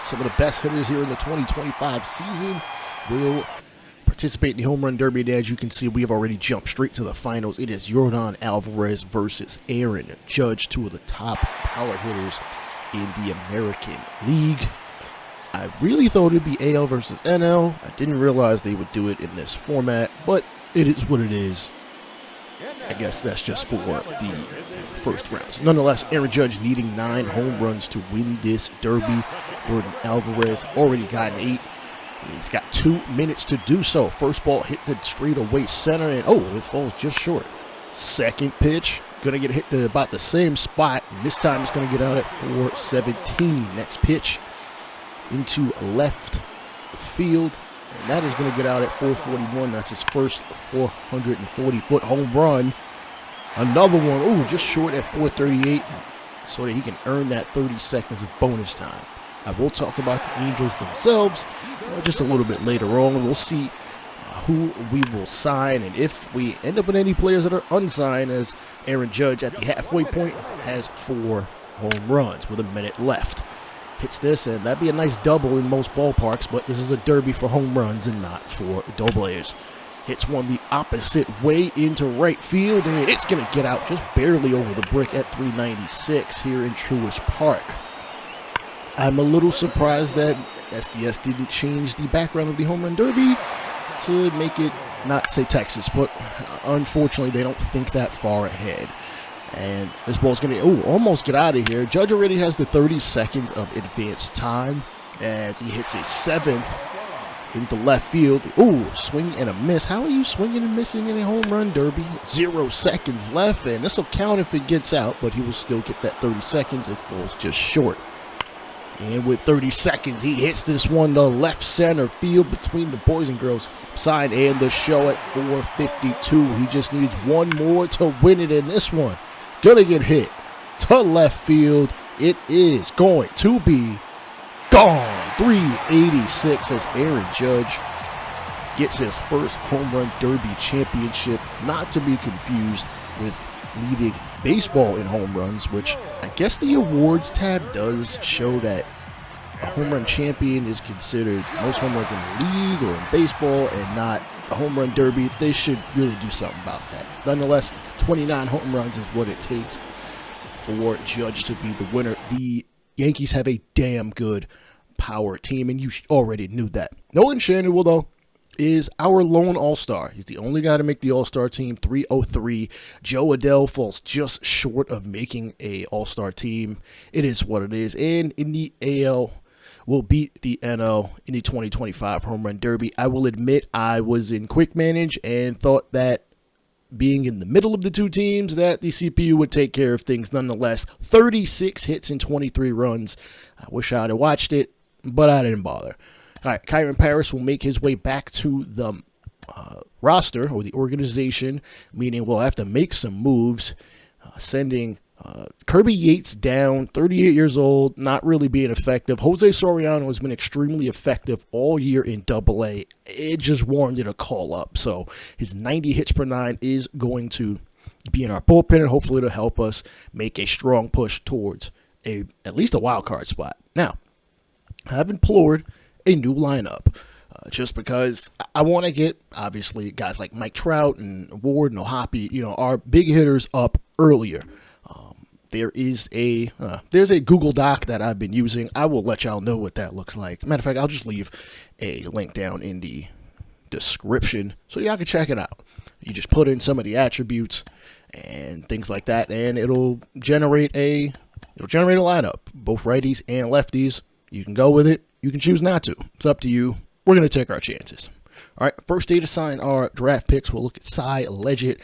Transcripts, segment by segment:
Some of the best hitters here in the 2025 season will participate in the Home Run Derby. And as you can see, we have already jumped straight to the finals. It is Yordan Alvarez versus Aaron Judge, two of the top power hitters in the American League. I really thought it'd be AL versus NL. I didn't realize they would do it in this format, but it is what it is. I guess that's just for the first rounds. Nonetheless, Aaron Judge needing 9 home runs to win this derby. Yordan Alvarez already got an 8. He's got 2 minutes to do so. First ball hit the straightaway center, and it falls just short. Second pitch, going to get hit to about the same spot, and this time it's going to get out at 417. Next pitch into left field, and that is going to get out at 441. That's his first 440-foot home run. Another one, just short at 438, so that he can earn that 30 seconds of bonus time. I will talk about the Angels themselves just a little bit later on. We'll see who we will sign, and if we end up with any players that are unsigned, as Aaron Judge at the halfway point has 4 home runs with a minute left. Hits this, and that'd be a nice double in most ballparks, but this is a derby for home runs and not for double-A's. Hits one the opposite way into right field, and it's going to get out just barely over the brick at 396 here in Truist Park. I'm a little surprised that SDS didn't change the background of the Home Run Derby to make it not say Texas, but unfortunately they don't think that far ahead. And this ball's going to almost get out of here. Judge already has the 30 seconds of advanced time as he hits a 7th into left field. Swing and a miss. How are you swinging and missing in a home run derby? 0 seconds left, and this will count if it gets out, but he will still get that 30 seconds. It falls just short. And with 30 seconds, he hits this one to left center field between the boys and girls side and the show at 452. He just needs one more to win it in this one. Gonna get hit to left field. It is going to be gone. 386 as Aaron Judge gets his first home run derby championship, not to be confused with leading baseball in home runs, which I guess the awards tab does show that a home run champion is considered most home runs in the league or in baseball and not a home run derby. They should really do something about that. Nonetheless, 29 home runs is what it takes for Judge to be the winner. The Yankees have a damn good power team, and you already knew that. Nolan Schanuel, though, is our lone all-star. He's the only guy to make the all-star team, 303. Joe Adell falls just short of making a all-star team. It is what it is. And in the AL, will beat the NL in the 2025 Home Run Derby. I will admit I was in quick manage and thought that being in the middle of the two teams, that the CPU would take care of things. Nonetheless, 36 hits and 23 runs. I wish I had watched it, but I didn't bother. All right, Kyron Paris will make his way back to the roster or the organization, meaning we'll have to make some moves, sending Kirby Yates down, 38 years old, not really being effective. Jose Soriano has been extremely effective all year in Double-A. It just warranted a call up. So his 90 hits per 9 is going to be in our bullpen, and hopefully it'll help us make a strong push towards at least a wild card spot. Now, I've implored a new lineup just because I want to get, obviously, guys like Mike Trout and Ward and Ohapi, our big hitters up earlier. There's a Google Doc that I've been using. I will let y'all know what that looks like. Matter of fact, I'll just leave a link down in the description so y'all can check it out. You just put in some of the attributes and things like that, and it'll generate a lineup, both righties and lefties. You can go with it. You can choose not to. It's up to you. We're going to take our chances. All right, first day to sign our draft picks. We'll look at Cy Leggett,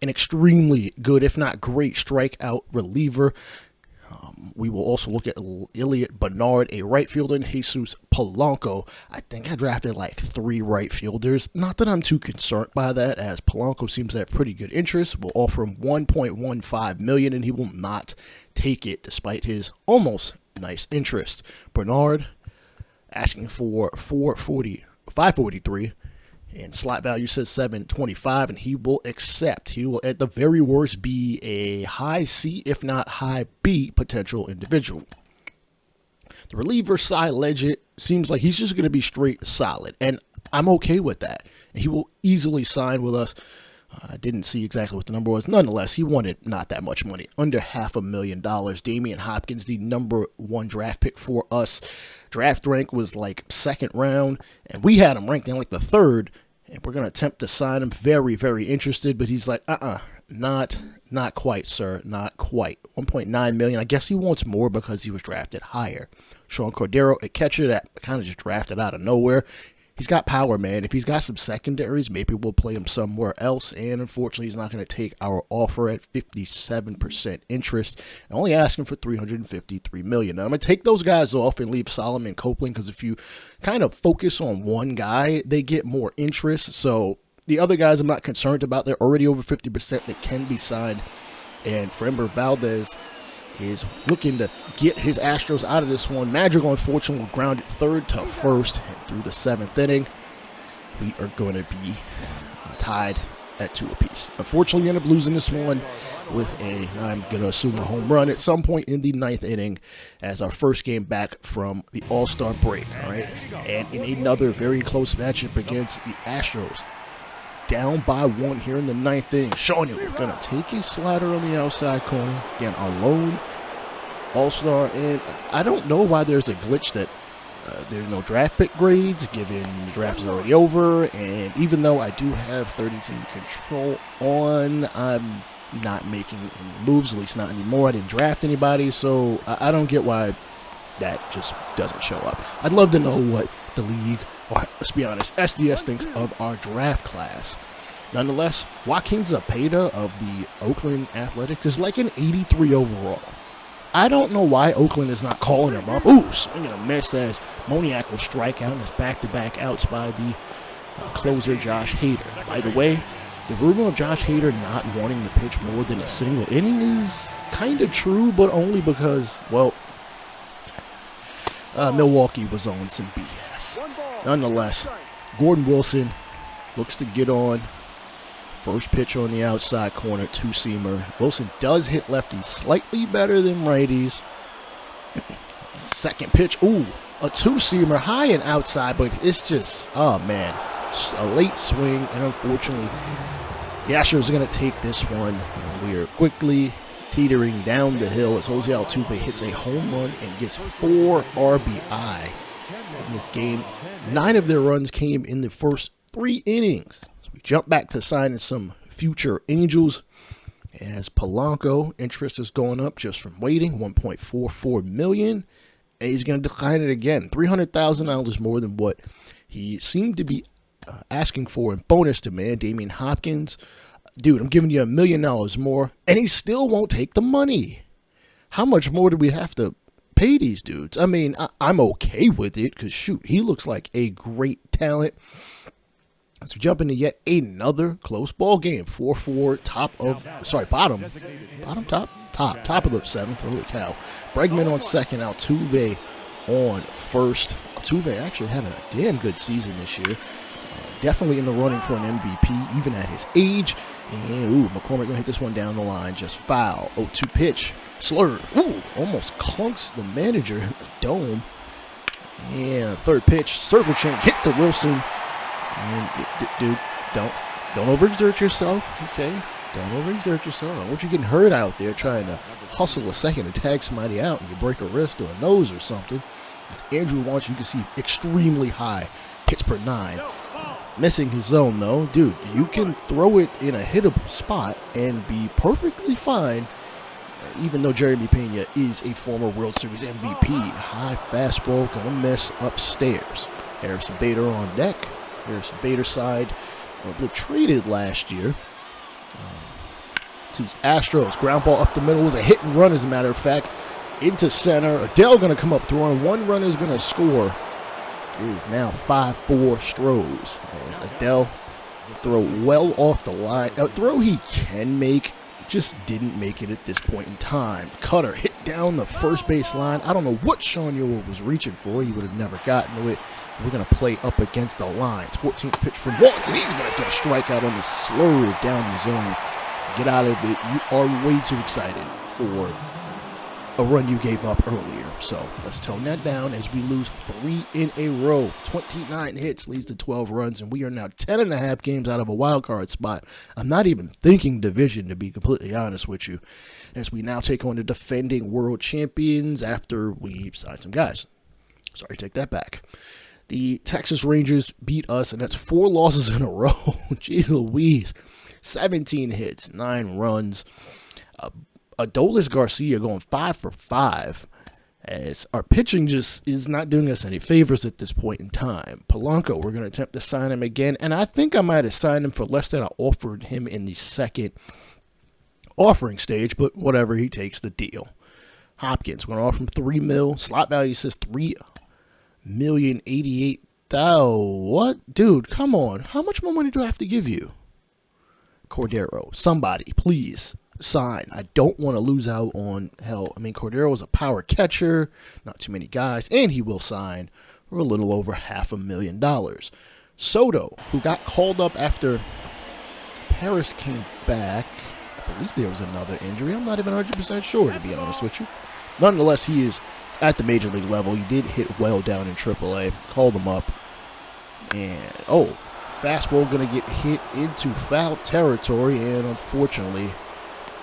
an extremely good, if not great, strikeout reliever. We will also look at Elliot Bernard, a right fielder, and Jesus Polanco. I think I drafted like 3 right fielders. Not that I'm too concerned by that, as Polanco seems to have pretty good interest. We'll offer him $1.15 million, and he will not take it, despite his almost nice interest. Bernard asking for $543. And slot value says $725, and he will accept. He will, at the very worst, be a high C, if not high B, potential individual. The reliever Cy Legend seems like he's just going to be straight solid, and I'm okay with that. He will easily sign with us. I didn't see exactly what the number was. Nonetheless, he wanted not that much money, under $500,000. Damian Hopkins, the #1 draft pick for us. Draft rank was like 2nd round, and we had him ranked in like the 3rd, and we're going to attempt to sign him. Very, very interested, but he's like, not quite, sir, not quite. $1.9 million. I guess he wants more because he was drafted higher. Sean Cordero, a catcher that kind of just drafted out of nowhere. He's got power, man. If he's got some secondaries, maybe we'll play him somewhere else. And unfortunately, he's not going to take our offer at 57% interest. And only asking for $353 million. Now, I'm going to take those guys off and leave Solomon Copeland, because if you kind of focus on one guy, they get more interest. So the other guys I'm not concerned about. They're already over 50% that can be signed. And Framber Valdez is looking to get his Astros out of this one. Madrigal, unfortunately, grounded 3rd to 1st, and through the 7th inning, we are going to be tied at 2 apiece. Unfortunately, we end up losing this one with I'm going to assume, a home run at some point in the 9th inning as our first game back from the All-Star break. All right, and in another very close matchup against the Astros. Down by 1 here in the 9th inning. Showing you we're going to take a slider on the outside corner. Again, our lone all-star. And I don't know why there's a glitch that there's no draft pick grades, given the draft is already over. And even though I do have 30-team control on, I'm not making any moves, at least not anymore. I didn't draft anybody, so I don't get why that just doesn't show up. I'd love to know what the league, or let's be honest, SDS thinks of our draft class. Nonetheless, Joaquin Zepeda of the Oakland Athletics is like an 83 overall. I don't know why Oakland is not calling him up. Ooh, swinging a miss as Moniak will strike out, and it's back-to-back outs by the closer Josh Hader. By the way, the rumor of Josh Hader not wanting to pitch more than a single inning is kind of true, but only because, well, Milwaukee was on some BS. Nonetheless, Gordon Wilson looks to get on. First pitch on the outside corner, 2-seamer. Wilson does hit lefties slightly better than righties. Second pitch, ooh, a 2-seamer high and outside, but it's just, oh man, a late swing, and unfortunately, the Astros are going to take this one. And we are quickly teetering down the hill as Jose Altuve hits a home run and gets 4 RBI in this game. 9 of their runs came in the first 3 innings. So we jump back to signing some future Angels as Polanco interest is going up just from waiting, $1.44 million. And he's going to decline it again, $300,000 more than what he seemed to be asking for in bonus demand. Damian Hopkins, dude, I'm giving you $1 million more, and he still won't take the money. How much more do we have to pay these dudes? I mean, I'm okay with it because, shoot, he looks like a great talent. As we jump into yet another close ball game, 4-4, top of the 7th. Holy cow. Bregman on second, Altuve on first. Altuve actually having a damn good season this year. Definitely in the running for an MVP, even at his age. And, ooh, McCormick gonna hit this one down the line, just foul. 0-2 pitch, slurve. Ooh, almost clunks the manager in the dome. And third pitch, circle change, hit the Wilson. And, dude, don't overexert yourself, okay? Don't overexert yourself. I don't want you getting hurt out there trying to hustle a second and tag somebody out and you break a wrist or a nose or something. As Andrew wants, you can see extremely high hits per 9. Missing his zone, though. Dude, you can throw it in a hittable spot and be perfectly fine, even though Jeremy Pena is a former World Series MVP. High fastball, gonna miss upstairs. Harrison Bader on deck. Harrison Bader side, traded last year to Astros. Ground ball up the middle was a hit and run, as a matter of fact, into center. Adele going to come up throwing. One run is going to score. It is now 5-4 Stros as Adele throw well off the line. A throw he can make, just didn't make it at this point in time. Cutter hit down the first base line. I don't know what Sean Ewell was reaching for. He would have never gotten to it. We're going to play up against the lines. 14th pitch from Waltz, and he's going to get a strikeout on the slurve down the zone. Get out of it. You are way too excited for a run you gave up earlier. So let's tone that down as we lose 3 in a row. 29 hits leads to 12 runs, and we are now 10.5 games out of a wild card spot. I'm not even thinking division, to be completely honest with you, as we now take on the defending world champions after we sign some guys. Sorry, take that back. The Texas Rangers beat us, and that's 4 losses in a row. Jeez Louise. 17 hits, 9 runs. Adolis Garcia going 5 for 5, as our pitching just is not doing us any favors at this point in time. Polanco, we're going to attempt to sign him again, and I think I might have signed him for less than I offered him in the second offering stage, but whatever, he takes the deal. Hopkins, we're going to offer him $3 million. Slot value says $3,088,000. What? Dude, come on. How much more money do I have to give you? Cordero, somebody, please sign. I don't want to lose out on hell. I mean, Cordero is a power catcher, not too many guys, and he will sign for a little over $500,000. Soto, who got called up after Paris came back. I believe there was another injury. I'm not even 100% sure, to be honest with you. Nonetheless, he is at the major league level. He did hit well down in AAA. Called him up. And, fastball going to get hit into foul territory, and unfortunately,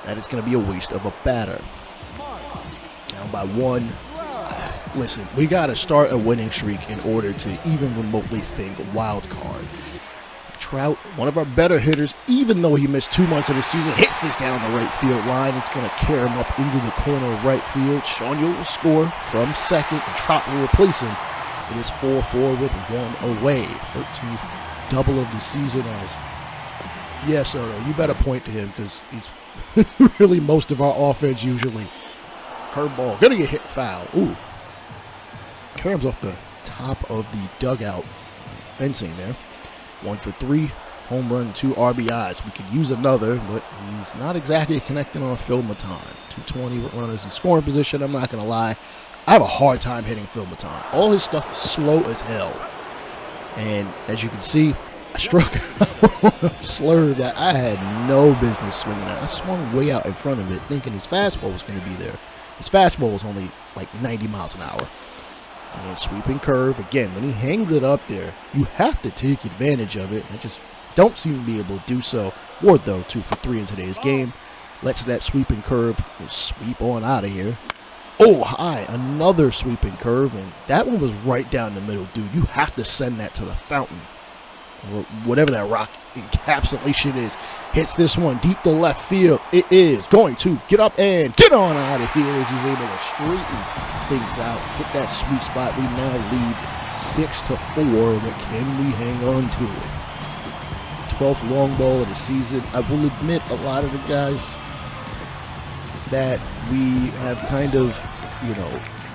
that is going to be a waste of a batter. Down by 1. Listen, we got to start a winning streak in order to even remotely think wild card. Trout, one of our better hitters, even though he missed 2 months of the season, hits this down the right field line. It's going to carry him up into the corner of right field. Shawnee will score from second, and Trout will replace him. It is 4-4 with 1 away. 13th double of the season. Yeah, Soto, you better point to him because he's really most of our offense usually. Curveball, going to get hit foul. Ooh. Comes off the top of the dugout fencing there. 1 for 3, home run, 2 RBIs. We could use another, but he's not exactly connecting on Phil Matan. 220 with runners in scoring position. I'm not going to lie. I have a hard time hitting Phil Matan. All his stuff is slow as hell. And as you can see, I struck out a slur that I had no business swinging at. I swung way out in front of it thinking his fastball was going to be there. His fastball was only like 90 miles an hour. And sweeping curve. Again, when he hangs it up there, you have to take advantage of it. I just don't seem to be able to do so. Ward, though, 2 for 3 in today's game. Lets that sweeping curve sweep on out of here. Oh, high. Another sweeping curve. And that one was right down the middle, dude. You have to send that to the fountain. Or whatever that rock encapsulation is. Hits this one deep to left field. It is going to get up and get on out of here as he's able to straighten things out. Hit that sweet spot. We now lead 6-4, but can we hang on to it? 12th long ball of the season. I will admit a lot of the guys that we have kind of,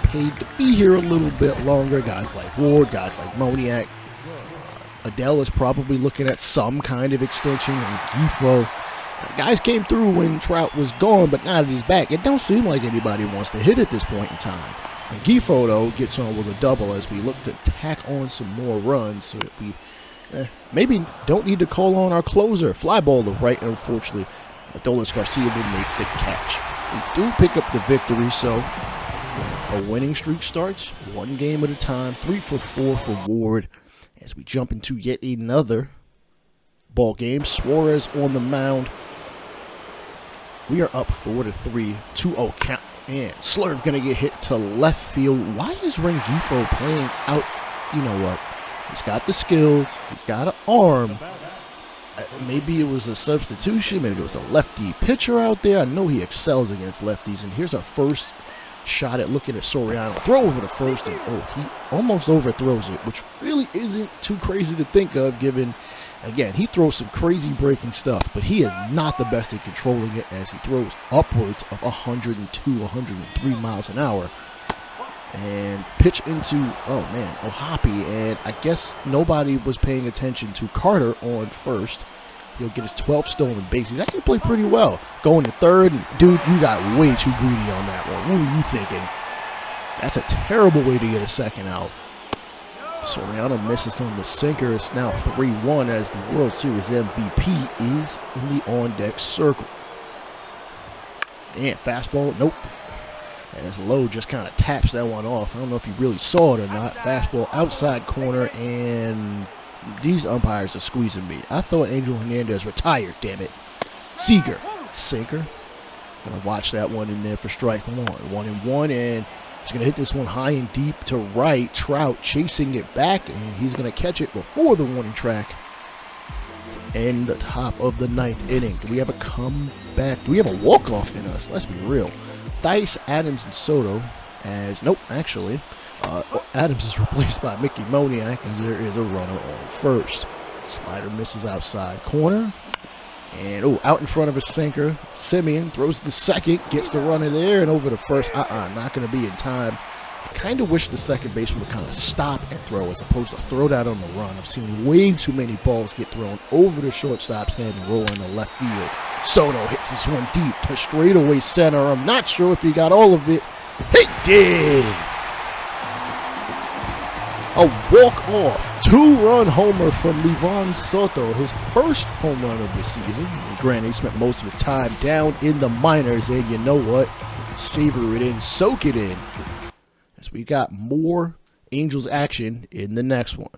paid to be here a little bit longer. Guys like Ward, guys like Moniak. Adele is probably looking at some kind of extension. And Gifo. Guys came through when Trout was gone, but now that he's back, it don't seem like anybody wants to hit at this point in time. And Gifo, though, gets on with a double as we look to tack on some more runs so that we maybe don't need to call on our closer. Fly ball to right, and unfortunately, Adolis Garcia will make the catch. We do pick up the victory, so a winning streak starts 1 game at a time. 3 for 4 for Ward. As we jump into yet another ball game, Suarez on the mound. We are up 4-3, 2-0 count, and Slurve gonna get hit to left field. Why is Rengifo playing out? You know what? He's got the skills. He's got an arm. Maybe it was a substitution. Maybe it was a lefty pitcher out there. I know he excels against lefties, and here's our first shot at looking at Soriano. Throw over to first, and he almost overthrows it, which really isn't too crazy to think of given, again, he throws some crazy breaking stuff, but he is not the best at controlling it as he throws upwards of 102, 103 miles an hour. And pitch into, Ohapi, and I guess nobody was paying attention to Carter on first. He'll get his 12th stolen base. He's actually played pretty well. Going to third, and dude, you got way too greedy on that one. What were you thinking? That's a terrible way to get a second out. Soriano misses on the sinker. It's now 3-1 as the World Series MVP is in the on-deck circle. And fastball, nope. As Lowe just kind of taps that one off. I don't know if he really saw it or not. Fastball outside corner, and these umpires are squeezing me. I thought Angel Hernandez retired, damn it. Seager, sinker. Gonna watch that one in there for strike one. 1-1, and he's gonna hit this one high and deep to right. Trout chasing it back, and he's gonna catch it before the warning track. To end the top of the 9th inning. Do we have a comeback? Do we have a walk-off in us? Let's be real. Dice, Adams, and Soto as, nope, actually, Adams is replaced by Mickey Moniak as there is a runner on first. Slider misses outside corner. And, out in front of a sinker. Simeon throws the second, gets the runner there, and over to first. Not going to be in time. I kind of wish the second baseman would kind of stop and throw as opposed to throw that on the run. I've seen way too many balls get thrown over the shortstop's head and roll in the left field. Soto hits this one deep to straightaway center. I'm not sure if he got all of it. He did! A walk-off, 2-run homer from Livan Soto, his first home run of the season. And granted, he spent most of the time down in the minors, and you know what? Savor it in, soak it in. As we got more Angels action in the next one.